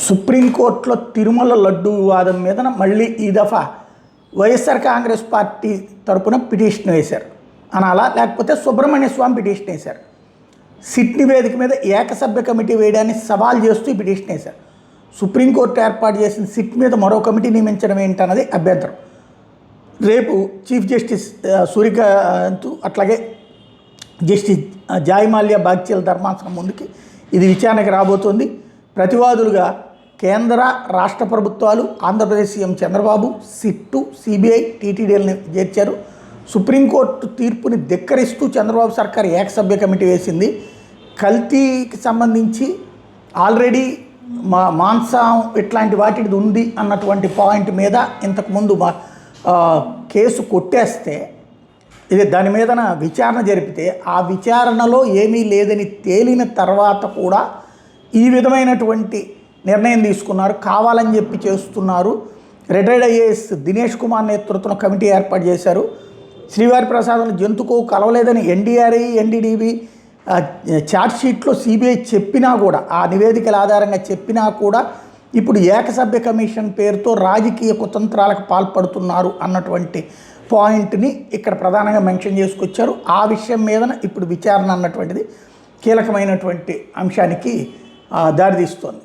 సుప్రీంకోర్టులో తిరుమల లడ్డు వివాదం మీద మళ్ళీ ఈ దఫా వైఎస్ఆర్ కాంగ్రెస్ పార్టీ తరపున పిటిషన్ వేశారు అనాలా, లేకపోతే సుబ్రహ్మణ్య స్వామి పిటిషన్ వేశారు. సిట్ నివేదిక మీద ఏకసభ్య కమిటీ వేయడాన్ని సవాల్ చేస్తూ ఈ పిటిషన్ వేశారు. సుప్రీంకోర్టు ఏర్పాటు చేసిన సిట్ మీద మరో కమిటీ నియమించడం ఏంటన్నది అభ్యంతరం. రేపు చీఫ్ జస్టిస్ సూర్యకాంత్ అట్లాగే జస్టిస్ జాయమాల్యా బాగ్చేల ధర్మాసనం ముందుకి ఇది విచారణకు రాబోతోంది. ప్రతివాదులుగా కేంద్ర రాష్ట్ర ప్రభుత్వాలు, Andhra Pradesh CM Chandrababu, SIT, CBI, టీటీడీలను చేర్చారు. సుప్రీంకోర్టు తీర్పుని ధిక్కరిస్తూ చంద్రబాబు సర్కార్ ఏకసభ్య కమిటీ వేసింది. కల్తీకి సంబంధించి ఆల్రెడీ మాంసం ఇట్లాంటి వాటిది ఉంది అన్నటువంటి పాయింట్ మీద ఇంతకుముందు కేసు కొట్టేస్తే ఇది దాని మీద విచారణ జరిపితే ఆ విచారణలో ఏమీ లేదని తేలిన తర్వాత కూడా ఈ విధమైనటువంటి నిర్ణయం తీసుకున్నారు. కావాలని చెప్పి చేస్తున్నారు. రిటైర్డ్ ఐఏఎస్ దినేష్ కుమార్ నేతృత్వంలో కమిటీ ఏర్పాటు చేశారు. శ్రీవారి ప్రసాదం జంతుకు కలవలేదని ఎన్డీఆర్ఐ, ఎన్డీడీబీ ఛార్జ్షీట్లో సిబిఐ చెప్పినా కూడా, ఆ నివేదికల ఆధారంగా చెప్పినా కూడా ఇప్పుడు ఏకసభ్య కమిషన్ పేరుతో రాజకీయ కుతంత్రాలకు పాల్పడుతున్నారు అన్నటువంటి పాయింట్ని ఇక్కడ ప్రధానంగా మెన్షన్ చేసుకొచ్చారు. ఆ విషయం మీద ఇప్పుడు విచారణ అన్నటువంటిది కీలకమైనటువంటి అంశానికి దారితీస్తోంది.